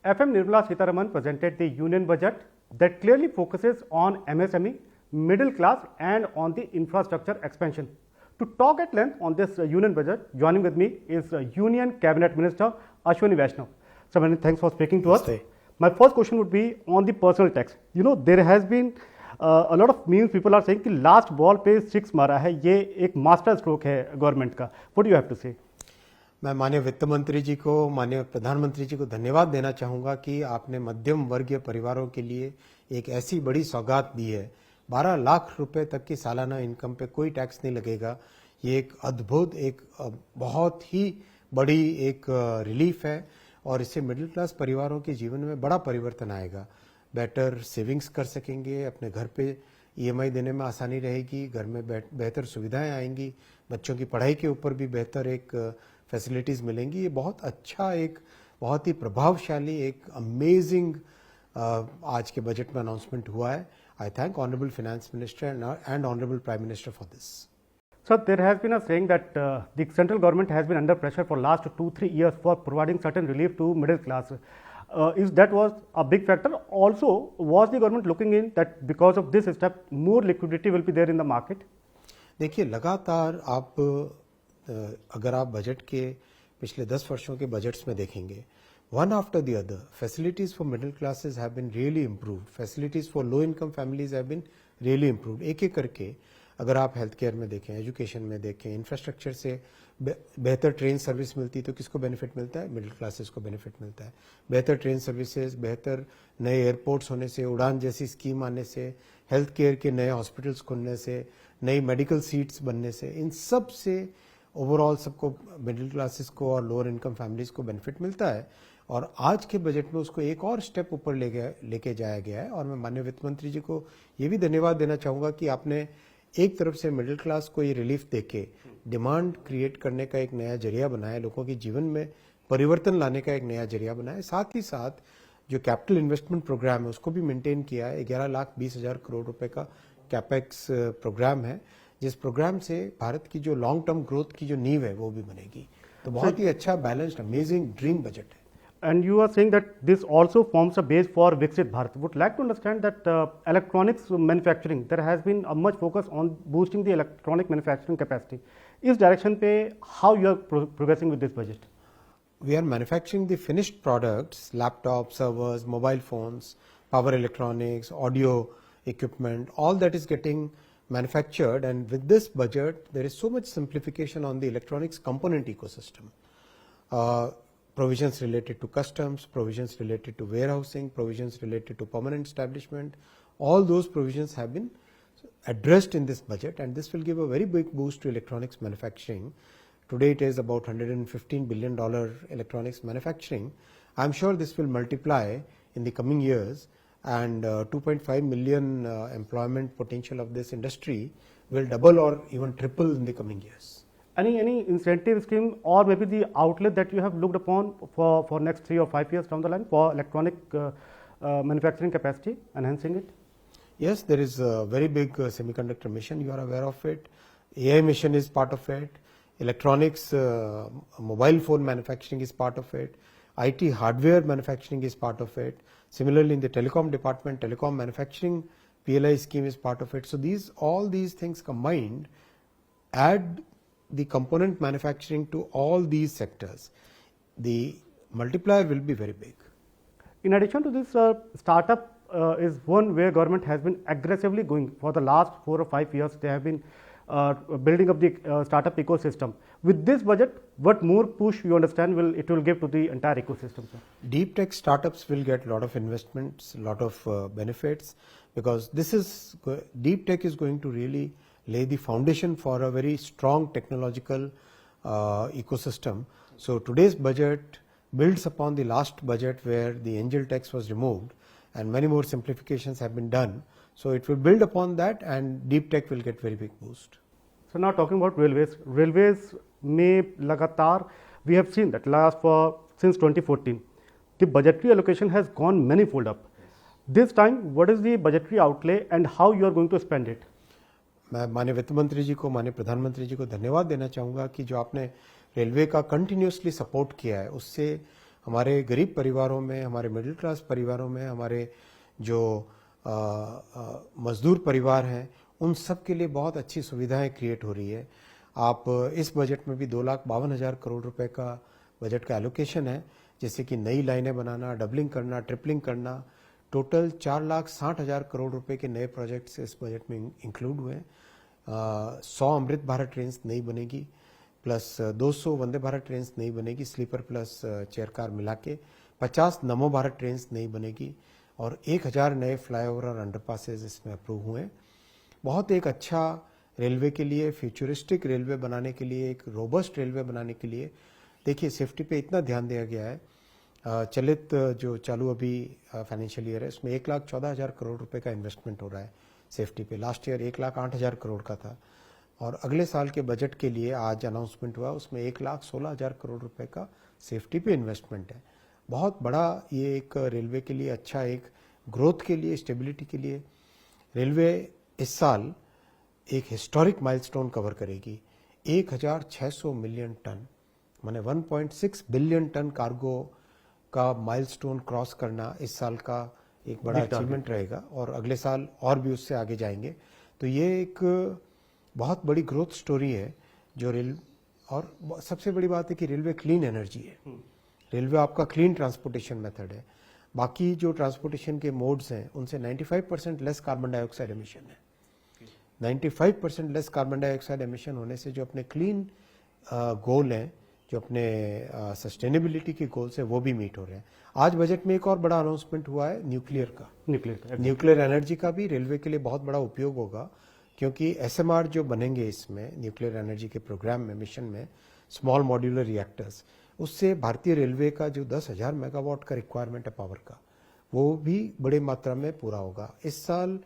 FM Nirmala Sitharaman presented the union budget that clearly focuses on MSME, middle class and on the infrastructure expansion. To talk at length on this union budget, joining with me is Union Cabinet Minister Ashwini Vaishnaw. So many thanks for speaking to us. My first question would be on the personal tax. You know, there has been a lot of memes people are saying कि last ball पे 6 मारा है, ये एक master stroke है government का. What do you have to say? मैं माननीय वित्त मंत्री जी को, माननीय प्रधानमंत्री जी को धन्यवाद देना चाहूँगा कि आपने मध्यम वर्गीय परिवारों के लिए एक ऐसी बड़ी सौगात दी है. 12 लाख रुपए तक की सालाना इनकम पे कोई टैक्स नहीं लगेगा. ये एक अद्भुत, एक बहुत ही बड़ी एक रिलीफ है और इससे मिडिल क्लास परिवारों के जीवन में बड़ा परिवर्तन आएगा. बेटर सेविंग्स कर सकेंगे, अपने घर पे ईएमआई देने में आसानी रहेगी, घर में बेहतर सुविधाएं आएंगी, बच्चों की पढ़ाई के ऊपर भी बेहतर एक फैसिलिटीज मिलेंगी. ये बहुत अच्छा, एक बहुत ही प्रभावशाली, एक अमेजिंग आज के बजट में अनाउंसमेंट हुआ है. आई thank honourable finance minister and honourable prime minister for this. So there has been a saying that the central government has been under pressure for last 2-3 years for providing certain relief to middle class. Is that was a big factor? Also, was the government looking in that because of this step, more liquidity will be there in the market? देखिए, लगातार आप अगर आप budget के पिछले 10 वर्षों के budgets में देखेंगे, one after the other, facilities for middle classes have been really improved. Facilities for low income families have been really improved. एक एक करके अगर आप हेल्थ केयर में देखें, एजुकेशन में देखें, इंफ्रास्ट्रक्चर से बेहतर ट्रेन सर्विस मिलती तो किसको बेनिफिट मिलता है? मिडिल क्लासेस को बेनिफिट मिलता है. बेहतर ट्रेन सर्विसेज, बेहतर नए एयरपोर्ट्स होने से, उड़ान जैसी स्कीम आने से, हेल्थ केयर के नए हॉस्पिटल्स खुलने से, नई मेडिकल सीट्स बनने से, इन सब से ओवरऑल सबको, मिडिल क्लासेस को और लोअर इनकम फैमिलीज को बेनिफिट मिलता है. और आज के बजट में उसको एक और स्टेप ऊपर लेके जाया गया है. और मैं माननीय वित्त मंत्री जी को ये भी धन्यवाद देना चाहूँगा कि आपने एक तरफ से मिडिल क्लास को ये रिलीफ देके डिमांड क्रिएट करने का एक नया जरिया बनाया, लोगों के जीवन में परिवर्तन लाने का एक नया जरिया बनाया. साथ ही साथ जो कैपिटल इन्वेस्टमेंट प्रोग्राम है उसको भी मेंटेन किया है. 11,20,000 करोड़ रुपए का कैपेक्स प्रोग्राम है, जिस प्रोग्राम से भारत की जो लॉन्ग टर्म ग्रोथ की जो नींव है वो भी बनेगी. तो बहुत ही अच्छा, बैलेंस्ड, अमेजिंग ड्रीम बजट है. And you are saying that this also forms a base for Viksit Bharat. Would like to understand that electronics manufacturing, there has been a much focus on boosting the electronic manufacturing capacity. Is direction pe how you are progressing with this budget? We are manufacturing the finished products, laptops, servers, mobile phones, power electronics, audio equipment, all that is getting manufactured. And with this budget, there is so much simplification on the electronics component ecosystem. Provisions related to customs, provisions related to warehousing, provisions related to permanent establishment, all those provisions have been addressed in this budget, and this will give a very big boost to electronics manufacturing. Today it is about $115 billion electronics manufacturing. I'm sure this will multiply in the coming years, and 2.5 million employment potential of this industry will double or even triple in the coming years. Any incentive scheme or maybe the outlet that you have looked upon for next 3 or 5 years down the line for electronic manufacturing capacity, enhancing it? Yes, there is a very big semiconductor mission, you are aware of it. AI mission is part of it. Electronics, mobile phone manufacturing is part of it. IT hardware manufacturing is part of it. Similarly, in the telecom department, telecom manufacturing PLI scheme is part of it. So all these things combined add the component manufacturing to all these sectors. The multiplier will be very big. In addition to this, startup is one where government has been aggressively going for the last 4 or 5 years. They have been building up the startup ecosystem. With this budget, what more push you understand it will give to the entire ecosystem, sir? Deep tech startups will get a lot of investments, a lot of benefits, because deep tech is going to really lay the foundation for a very strong technological ecosystem. So today's budget builds upon the last budget where the angel tax was removed and many more simplifications have been done. So it will build upon that, and deep tech will get very big boost. So now talking about railways may lagatar, we have seen that since 2014, the budgetary allocation has gone manifold up. This time, what is the budgetary outlay and how you are going to spend it? मैं माननीय वित्त मंत्री जी को, माननीय प्रधानमंत्री जी को धन्यवाद देना चाहूँगा कि जो आपने रेलवे का कंटिन्यूसली सपोर्ट किया है, उससे हमारे गरीब परिवारों में, हमारे मिडिल क्लास परिवारों में, हमारे जो मजदूर परिवार हैं, उन सब के लिए बहुत अच्छी सुविधाएं क्रिएट हो रही है। आप इस बजट में भी 2,52,000 करोड़ रुपए का बजट का एलोकेशन है, जैसे कि नई लाइनें बनाना, डबलिंग करना, ट्रिपलिंग करना। टोटल 4,60,000 करोड़ रुपए के नए प्रोजेक्ट्स इस बजट में इंक्लूड हुए हैं। 100 अमृत भारत ट्रेन नई बनेगी, प्लस 200 वंदे भारत ट्रेन नई बनेगी, स्लीपर प्लस चेयर कार मिला के 50 नमो भारत ट्रेन नई बनेगी, और 1,000 नए फ्लाईओवर और अंडरपासेज इसमें अप्रूव हुए। बहुत एक अच्छा रेलवे के लिए, फ्यूचरिस्टिक रेलवे बनाने के लिए, एक रोबस्ट रेलवे बनाने के लिए, देखिए सेफ्टी पे इतना ध्यान दिया गया है। चलित जो चालू अभी फाइनेंशियल ईयर है, इसमें 1,14,000 करोड़ रुपए का इन्वेस्टमेंट हो रहा है सेफ्टी पे। लास्ट ईयर 1,08,000 करोड़ का था, और अगले साल के बजट के लिए आज अनाउंसमेंट हुआ, उसमें 1,16,000 करोड़ रुपए का सेफ्टी पे इन्वेस्टमेंट है। बहुत बड़ा ये एक रेलवे के लिए अच्छा, एक ग्रोथ के लिए, स्टेबिलिटी के लिए। रेलवे इस साल एक हिस्टोरिक माइलस्टोन कवर करेगी, 1,600 मिलियन टन, माने 1.6 बिलियन टन कार्गो का माइलस्टोन क्रॉस करना इस साल का एक बड़ा अचीवमेंट रहेगा, और अगले साल और भी उससे आगे जाएंगे। तो ये एक बहुत बड़ी ग्रोथ स्टोरी है जो और सबसे बड़ी बात है कि रेलवे क्लीन एनर्जी है। रेलवे आपका क्लीन ट्रांसपोर्टेशन मेथड है। बाकी जो ट्रांसपोर्टेशन के मोड्स हैं उनसे 95% लेस कार्बन डाइऑक्साइड एमिशन है। 95% लेस कार्बन डाइऑक्साइड एमिशन होने से जो अपने क्लीन गोल हैं, जो अपने सस्टेनेबिलिटी के गोल्स हैं, वो भी मीट हो रहे हैं। आज बजट में एक और बड़ा अनाउंसमेंट हुआ है न्यूक्लियर का। न्यूक्लियर एनर्जी का भी रेलवे के लिए बहुत बड़ा उपयोग होगा, क्योंकि एसएमआर जो बनेंगे इसमें न्यूक्लियर एनर्जी के प्रोग्राम में, मिशन में, स्मॉल मॉड्यूलर रिएक्टर्स, उससे भारतीय रेलवे का जो 10,000 मेगावाट का रिक्वायरमेंट है पावर का, वो भी बड़ी मात्रा में पूरा होगा। इस साल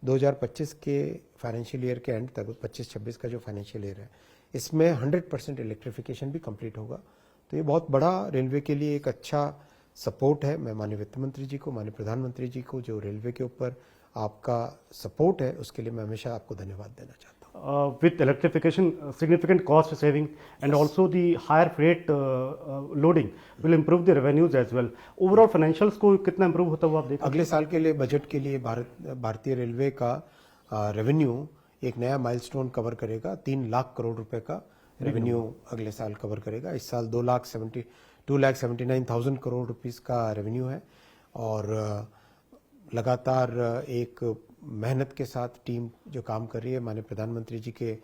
2025 के फाइनेंशियल ईयर के एंड तक, 25-26 का जो फाइनेंशियल ईयर है, इसमें 100% इलेक्ट्रिफिकेशन भी कंप्लीट होगा। तो ये बहुत बड़ा रेलवे के लिए एक अच्छा सपोर्ट है। मैं माननीय वित्त मंत्री जी को, माननीय प्रधानमंत्री जी को, जो रेलवे के ऊपर आपका सपोर्ट है, उसके लिए मैं हमेशा आपको धन्यवाद देना चाहता हूँ। With electrification, significant cost saving and also the higher freight loading will improve the revenues as well. Overall financials को कितना improve होता हुआ आप देखें? अगले साल के लिए बजट के लिए भारतीय रेलवे का रेवेन्यू एक नया माइलस्टोन कवर करेगा। 3 लाख करोड़ रुपए का रेवेन्यू अगले साल कवर करेगा। इस साल 2,79,000 करोड़ रुपीस का रेवेन्यू है, और लगातार एक मेहनत के साथ टीम जो काम कर रही है, माननीय प्रधानमंत्री जी के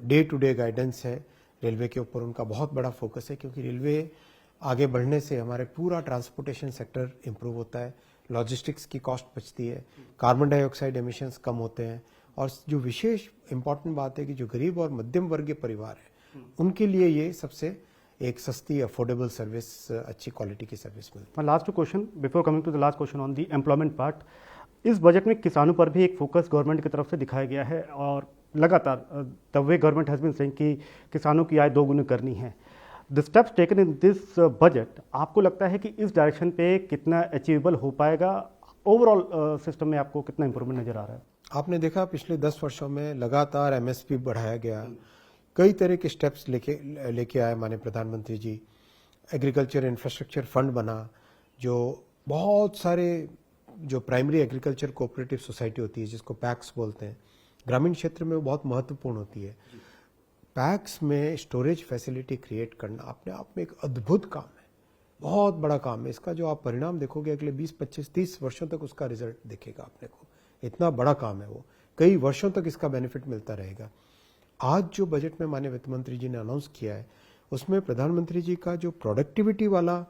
डे टू डे गाइडेंस है रेलवे के ऊपर, उनका बहुत बड़ा फोकस है, क्योंकि रेलवे आगे बढ़ने से हमारे पूरा ट्रांसपोर्टेशन सेक्टर इंप्रूव होता है, लॉजिस्टिक्स की कॉस्ट बचती है, कार्बन डाइऑक्साइड एमिशंस कम होते हैं, और जो विशेष इंपॉर्टेंट बात है कि जो गरीब और मध्यम वर्गीय परिवार है, उनके लिए ये सबसे एक सस्ती अफोर्डेबल सर्विस, अच्छी क्वालिटी की सर्विस मिलती है। Last two question before coming to the last question on the employment part, इस बजट में किसानों पर भी एक फोकस गवर्नमेंट की तरफ से दिखाया गया है, और लगातार the way government has been saying कि किसानों की आय दोगुनी करनी है। The steps taken in this budget, आपको लगता है कि इस डायरेक्शन पे कितना अचीवेबल हो पाएगा? ओवरऑल सिस्टम में आपको कितना इंप्रूवमेंट नजर आ रहा है? आपने देखा पिछले 10 वर्षों में लगातार एमएसपी बढ़ाया गया, कई तरह के स्टेप्स लेके आए माननीय प्रधानमंत्री जी। एग्रीकल्चर इंफ्रास्ट्रक्चर फंड बना, जो बहुत सारे जो प्राइमरी एग्रीकल्चर कोऑपरेटिव सोसाइटी होती है, जिसको पैक्स बोलते हैं, ग्रामीण क्षेत्र में वो बहुत महत्वपूर्ण होती है। पैक्स में स्टोरेज फैसिलिटी क्रिएट करना अपने आप में एक अद्भुत काम है, बहुत बड़ा काम है। इसका जो आप परिणाम देखोगे अगले 20, 25, 30 वर्षों तक उसका रिजल्ट दिखेगा अपने को। इतना बड़ा काम है वो, कई वर्षों तक इसका बेनिफिट मिलता रहेगा। आज जो बजट में माननीय वित्त मंत्री जी ने अनाउंस किया है, उसमें प्रधानमंत्री जी का जो प्रोडक्टिविटी वाला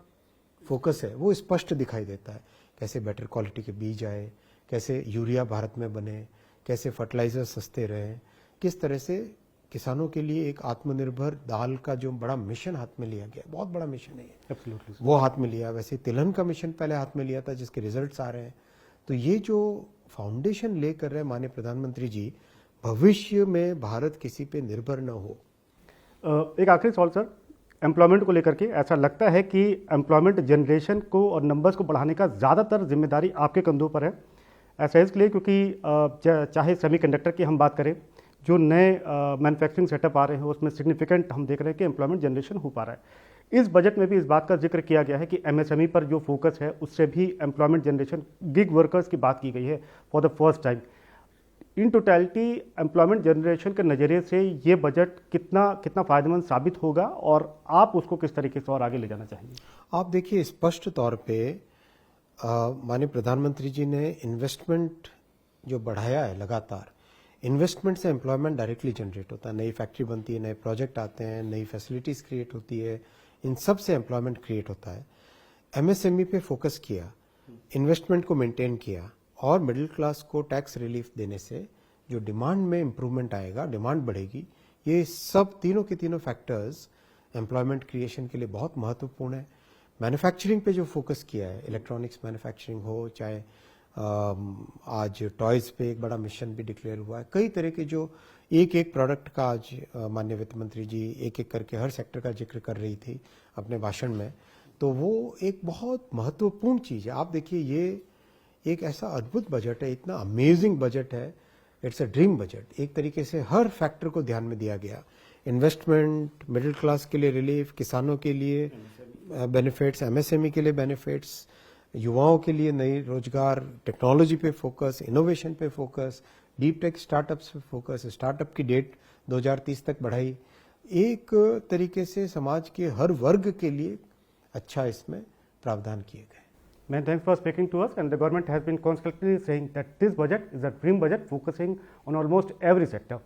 फोकस है वो स्पष्ट दिखाई देता है। कैसे बेटर क्वालिटी के बीज आए, कैसे यूरिया भारत में बने, कैसे फर्टिलाइजर सस्ते रहे, किस तरह से किसानों के लिए एक आत्मनिर्भर दाल का जो बड़ा मिशन हाथ में लिया गया, बहुत बड़ा मिशन है ये, वो हाथ में लिया। वैसे तिलहन का मिशन पहले हाथ में लिया था, जिसके रिजल्ट्स आ रहे हैं। तो ये जो फाउंडेशन लेकर रहे माननीय प्रधानमंत्री जी, भविष्य में भारत किसी पे निर्भर न हो। एक आखिरी सवाल सर, एम्प्लॉयमेंट को लेकर के ऐसा लगता है कि एम्प्लॉयमेंट जनरेशन को और नंबर्स को बढ़ाने का ज़्यादातर जिम्मेदारी आपके कंधों पर है। ऐसा इसलिए क्योंकि चाहे सेमीकंडक्टर की हम बात करें, जो नए मैन्युफैक्चरिंग सेटअप आ रहे हैं, उसमें सिग्निफिकेंट हम देख रहे हैं कि एम्प्लॉयमेंट जनरेशन हो पा रहा है। इस बजट में भी इस बात का जिक्र किया गया है कि एमएसएमई पर जो फोकस है उससे भी एम्प्लॉयमेंट जनरेशन, गिग वर्कर्स की बात की गई है for the first time. In totality employment generation के नज़रिए से ये बजट कितना कितना फायदेमंद साबित होगा और आप उसको किस तरीके से और आगे ले जाना चाहेंगे? आप देखिए, स्पष्ट तौर पे माननीय प्रधानमंत्री जी ने इन्वेस्टमेंट जो बढ़ाया है लगातार, इन्वेस्टमेंट से एम्प्लॉयमेंट डायरेक्टली जनरेट होता है, नई फैक्ट्री बनती है, नए प्रोजेक्ट आते हैं, नई फैसिलिटीज क्रिएट होती है, इन सब से एम्प्लॉयमेंट क्रिएट होता है। एमएसएमई पे फोकस किया, इन्वेस्टमेंट को मेंटेन किया और मिडिल क्लास को टैक्स रिलीफ देने से जो डिमांड में इंप्रूवमेंट आएगा, डिमांड बढ़ेगी, ये सब तीनों के तीनों फैक्टर्स एम्प्लॉयमेंट क्रिएशन के लिए बहुत महत्वपूर्ण है। मैन्युफैक्चरिंग पे जो फोकस किया है, इलेक्ट्रॉनिक्स मैन्युफैक्चरिंग हो, चाहे आज टॉयज पे एक बड़ा मिशन भी डिक्लेयर हुआ है, कई तरह के जो एक एक प्रोडक्ट का आज माननीय वित्त मंत्री जी एक एक करके हर सेक्टर का जिक्र कर रही थी अपने भाषण में, तो वो एक बहुत महत्वपूर्ण चीज़ है। आप देखिए, ये एक ऐसा अद्भुत बजट है, इतना अमेजिंग बजट है, इट्स अ ड्रीम बजट। एक तरीके से हर फैक्टर को ध्यान में दिया गया, इन्वेस्टमेंट, मिडिल क्लास के लिए रिलीफ, किसानों के लिए बेनिफिट्स, एमएसएमई के लिए बेनिफिट्स, युवाओं के लिए नई रोजगार, टेक्नोलॉजी पे फोकस, इनोवेशन पे फोकस, डीप टेक स्टार्टअप्स पे फोकस, स्टार्टअप की डेट 2030 तक बढ़ाई। एक तरीके से समाज के हर वर्ग के लिए अच्छा इसमें प्रावधान किए गए। Many thanks for speaking to us, and the government has been constantly saying that this budget is a dream budget focusing on almost every sector.